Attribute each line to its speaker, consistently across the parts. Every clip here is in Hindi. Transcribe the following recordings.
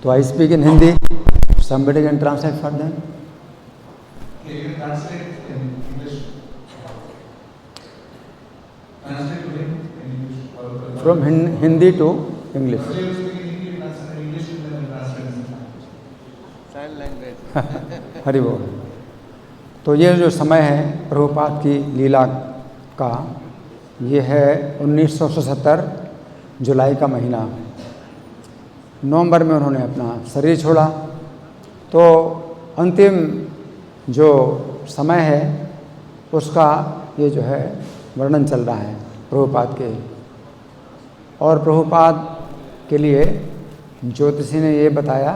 Speaker 1: तो I speak in Hindi, somebody can translate for them.
Speaker 2: Okay, you can translate in English. Translate to him in English.
Speaker 1: From Hindi to English.
Speaker 2: Earlier you speak in Hindi, you translate in English, and then translate in
Speaker 3: sign language.
Speaker 1: Hari बोल। तो ये जो समय है प्रभुपाद की लीला का, ये है 1977 जुलाई का महीना। नवंबर में उन्होंने अपना शरीर छोड़ा। तो अंतिम जो समय है उसका ये जो है वर्णन चल रहा है प्रभुपाद के। और प्रभुपाद के लिए ज्योतिषी ने ये बताया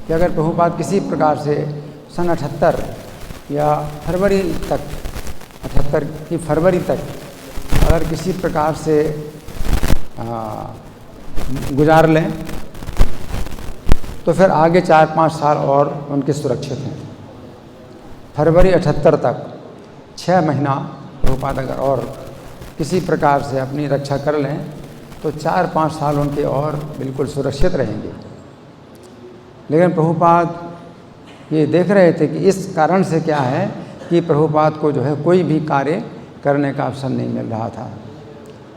Speaker 1: कि अगर प्रभुपाद किसी प्रकार से सन 78 या फरवरी तक, 78 की फरवरी तक अगर किसी प्रकार से गुजार लें तो फिर आगे 4-5 साल और उनके सुरक्षित हैं। फरवरी 78 तक 6 महीना प्रभुपाद अगर और किसी प्रकार से अपनी रक्षा कर लें तो 4-5 साल उनके और बिल्कुल सुरक्षित रहेंगे। लेकिन प्रभुपाद ये देख रहे थे कि इस कारण से क्या है कि प्रभुपाद को जो है कोई भी कार्य करने का अवसर नहीं मिल रहा था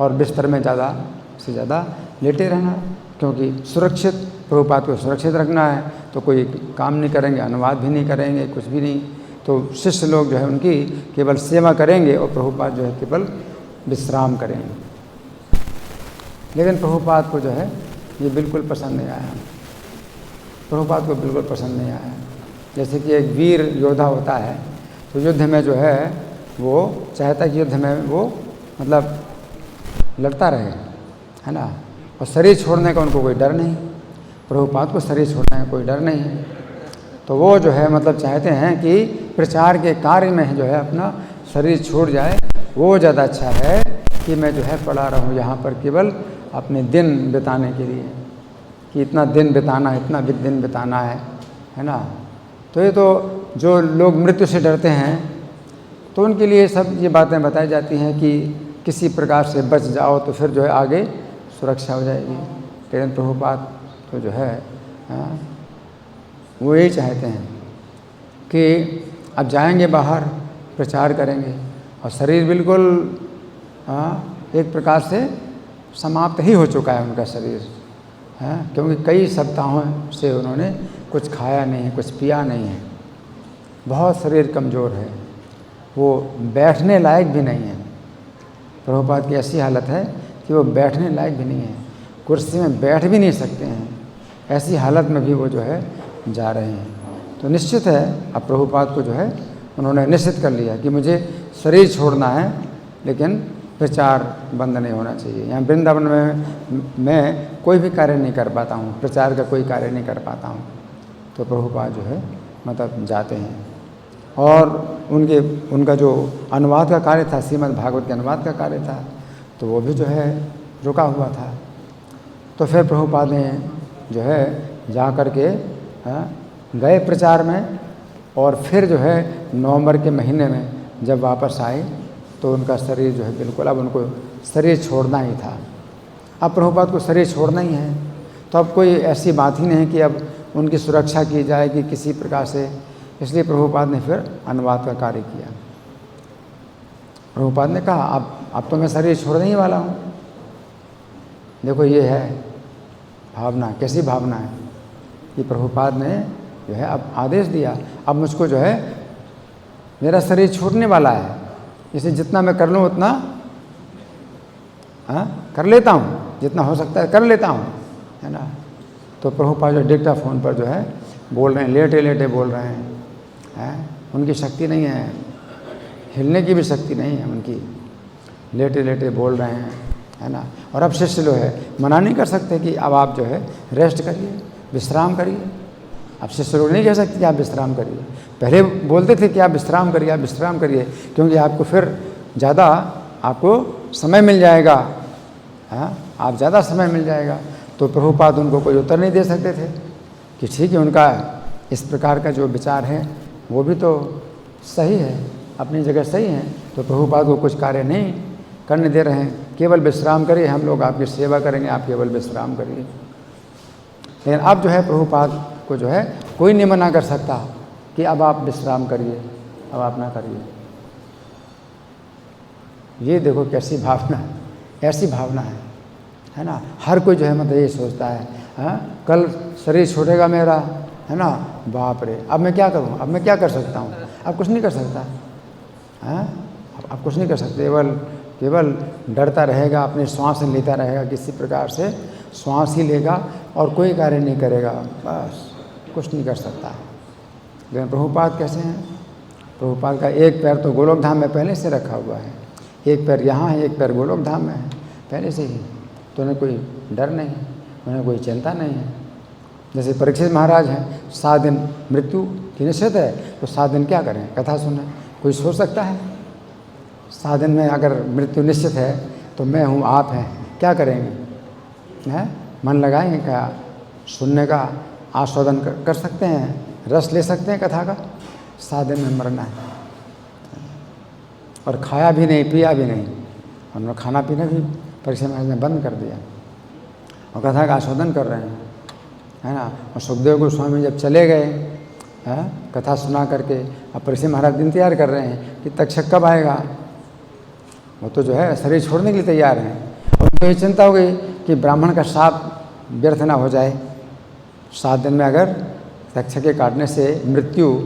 Speaker 1: और बिस्तर में ज़्यादा से ज़्यादा लेटे रहना, क्योंकि सुरक्षित प्रभुपाद को सुरक्षित रखना है तो कोई काम नहीं करेंगे, अनुवाद भी नहीं करेंगे, कुछ भी नहीं। तो शिष्य लोग जो है उनकी केवल सेवा करेंगे और प्रभुपाद जो है केवल विश्राम करेंगे। लेकिन प्रभुपाद को जो है ये बिल्कुल पसंद नहीं आया। प्रभुपाद को बिल्कुल पसंद नहीं आया। जैसे कि एक वीर योद्धा होता है तो युद्ध में जो है वो चाहता है कि युद्ध में वो मतलब लड़ता रहे, है ना, और शरीर छोड़ने का उनको कोई डर नहीं। प्रभुपाद को शरीर छोड़ने का कोई डर नहीं है। तो वो जो है मतलब चाहते हैं कि प्रचार के कार्य में जो है अपना शरीर छोड़ जाए, वो ज़्यादा अच्छा है कि मैं जो है पड़ा रहूँ यहाँ पर केवल अपने दिन बिताने के लिए, कि इतना दिन बिताना, इतना दिन बिताना है ना। तो ये तो जो लोग मृत्यु से डरते हैं तो उनके लिए सब ये बातें बताई जाती हैं कि किसी प्रकार से बच जाओ तो फिर जो है आगे सुरक्षा हो जाएगी। लेकिन प्रभुपाद तो जो है वो यही चाहते हैं कि अब जाएंगे बाहर, प्रचार करेंगे और शरीर बिल्कुल एक प्रकार से समाप्त ही हो चुका है उनका शरीर, है, क्योंकि कई सप्ताहों से उन्होंने कुछ खाया नहीं है, कुछ पिया नहीं है। बहुत शरीर कमज़ोर है, वो बैठने लायक भी नहीं है। प्रभुपाद की ऐसी हालत है कि वो बैठने लायक भी नहीं है, कुर्सी में बैठ भी नहीं सकते हैं। ऐसी हालत में भी वो जो है जा रहे हैं। तो निश्चित है अब प्रभुपाद को जो है उन्होंने निश्चित कर लिया कि मुझे शरीर छोड़ना है लेकिन प्रचार बंद नहीं होना चाहिए। यहाँ वृंदावन में मैं कोई भी कार्य नहीं कर पाता हूँ, प्रचार का कोई कार्य नहीं कर पाता हूँ। तो प्रभुपाद जो है मतलब जाते हैं और उनका जो अनुवाद का कार्य था, श्रीमद् भागवत के अनुवाद का कार्य था, तो वो भी जो है रुका हुआ था। तो फिर प्रभुपाद ने जो है जा कर के गए प्रचार में और फिर जो है नवंबर के महीने में जब वापस आए तो उनका शरीर जो है बिल्कुल, अब उनको शरीर छोड़ना ही था। अब प्रभुपाद को शरीर छोड़ना ही है तो अब कोई ऐसी बात ही नहीं है कि अब उनकी सुरक्षा की जाएगी किसी प्रकार से। इसलिए प्रभुपाद ने फिर अनुवाद का कार्य किया। प्रभुपाद ने कहा अब तो मैं शरीर छोड़ने ही वाला हूँ। देखो ये है भावना, कैसी भावना है कि प्रभुपाद ने जो है अब आदेश दिया, अब मुझको जो है मेरा शरीर छूटने वाला है, इसे जितना मैं कर लूँ उतना कर लेता हूँ, जितना हो सकता है कर लेता हूँ, है ना। तो प्रभुपाद जो डिक्टाफोन पर जो है बोल रहे हैं, लेटे लेटे बोल रहे हैं, उनकी शक्ति नहीं है, हिलने की भी शक्ति नहीं है उनकी, लेटे लेटे बोल रहे हैं, है ना। और अब शिष्य जो है मना नहीं कर सकते कि अब आप जो है रेस्ट करिए, विश्राम करिए। अब शिष्य लोग नहीं कह सकते कि आप विश्राम करिए। पहले बोलते थे कि आप विश्राम करिए, आप विश्राम करिए, क्योंकि आपको फिर ज़्यादा आपको समय मिल जाएगा, आप ज़्यादा समय मिल जाएगा। तो प्रभुपाद उनको कोई उत्तर नहीं दे सकते थे कि ठीक है, उनका इस प्रकार का जो विचार है वो भी तो सही है, अपनी जगह सही है। तो प्रभुपाद को कुछ कार्य नहीं करने दे रहे हैं, केवल विश्राम करिए, हम लोग आपकी सेवा करेंगे, आप केवल विश्राम करिए। लेकिन अब जो है प्रभुपाद को जो है कोई नहीं मना कर सकता कि अब आप विश्राम करिए, अब आप ना करिए। ये देखो कैसी भावना है, ऐसी भावना है ना। हर कोई जो है मतलब ये सोचता है, हाँ कल शरीर छूटेगा मेरा, है ना, बाप रे अब मैं क्या करूँ, अब मैं क्या कर सकता हूँ, अब कुछ नहीं कर सकता, हाँ अब कुछ नहीं कर सकते, केवल डरता रहेगा, अपने श्वास लेता रहेगा, किसी प्रकार से श्वास ही लेगा और कोई कार्य नहीं करेगा, बस कुछ नहीं कर सकता। लेकिन प्रभुपाद कैसे हैं? प्रभुपाद का एक पैर तो गोलोक धाम में पहले से रखा हुआ है, एक पैर यहाँ है, एक पैर गोलोक धाम में है पहले से ही, तो उन्हें कोई डर नहीं है, उन्हें कोई चिंता नहीं है। जैसे परीक्षित महाराज हैं, 7 दिन मृत्यु की निश्चित है, तो 7 दिन क्या करें, कथा सुने, कोई सोच सकता है? 7 दिन में अगर मृत्यु निश्चित है तो मैं हूँ, आप हैं, क्या करेंगे, हैं मन लगाएंगे क्या, सुनने का आस्वादन कर सकते हैं, रस ले सकते हैं कथा का? 7 दिन में मरना है, और खाया भी नहीं, पिया भी नहीं, उन्होंने खाना पीना भी परीक्षा महाराज ने बंद कर दिया, और कथा का आस्वादन कर रहे हैं, है ना। और सुखदेव गोस्वामी जब चले गए, है कथा सुना करके, अब परीक्षा महाराज इंतजार कर रहे हैं कि तक्षक कब आएगा, वो तो जो है शरीर छोड़ने के लिए तैयार हैं। और उनको ये चिंता हो गई कि ब्राह्मण का शाप व्यर्थ ना हो जाए, 7 दिन में अगर तक्षक के काटने से मृत्यु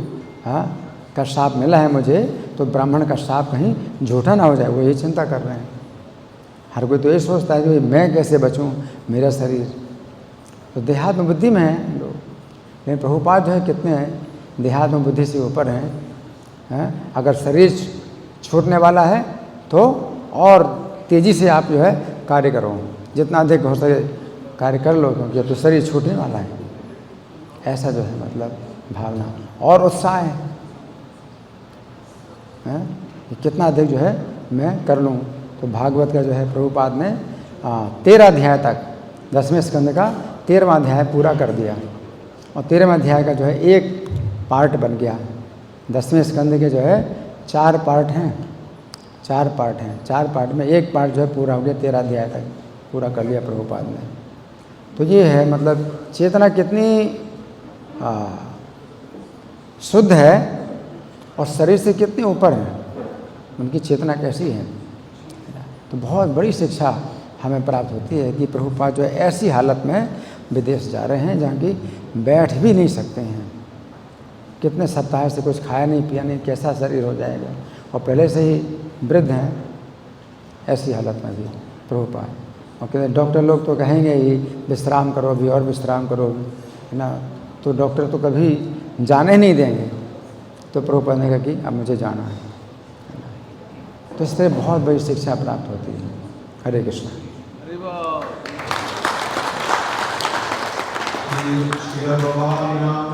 Speaker 1: का शाप मिला है मुझे, तो ब्राह्मण का शाप कहीं झूठा ना हो जाए, वो ये चिंता कर रहे हैं। हर कोई तो ये सोचता है कि मैं कैसे बचूं, मेरा शरीर तो देहात्म बुद्धि में है हम लोग, लेकिन प्रभुपाद जो है कितने देहात्म बुद्धि से ऊपर हैं। अगर शरीर छूटने वाला है तो और तेज़ी से आप जो है कार्य करो, जितना अधिक हो सके कार्य कर लो, क्योंकि तो शरीर छूटने वाला है, ऐसा जो है मतलब भावना और उत्साह है कि कितना अधिक जो है मैं कर लूँ। तो भागवत का जो है प्रभुपाद ने 13 अध्याय तक, 10वें स्कंद का 13वां अध्याय पूरा कर दिया, और 13वें अध्याय का जो है एक पार्ट बन गया। 10वें स्कंद के जो है 4 पार्ट हैं, 4 पार्ट हैं, 4 पार्ट में एक पार्ट जो है पूरा हो गया, 13 अध्याय तक पूरा कर लिया प्रभुपाद ने। तो ये है मतलब चेतना कितनी शुद्ध है और शरीर से कितनी ऊपर है, उनकी चेतना कैसी है। तो बहुत बड़ी शिक्षा हमें प्राप्त होती है कि प्रभुपाद जो है ऐसी हालत में विदेश जा रहे हैं जहाँ की बैठ भी नहीं सकते हैं, कितने सप्ताह से कुछ खाया नहीं पिया नहीं, कैसा शरीर हो जाएगा, और पहले से ही वृद्ध हैं, ऐसी हालत में भी प्रभुपाद। और कहते डॉक्टर लोग तो कहेंगे ही विश्राम करो अभी और विश्राम करो, है ना, तो डॉक्टर तो कभी जाने नहीं देंगे। तो प्रभुपाद ने कहा कि अब मुझे जाना है। तो इस तरह बहुत बड़ी शिक्षा प्राप्त होती है। हरे कृष्ण।
Speaker 2: श्री भगवान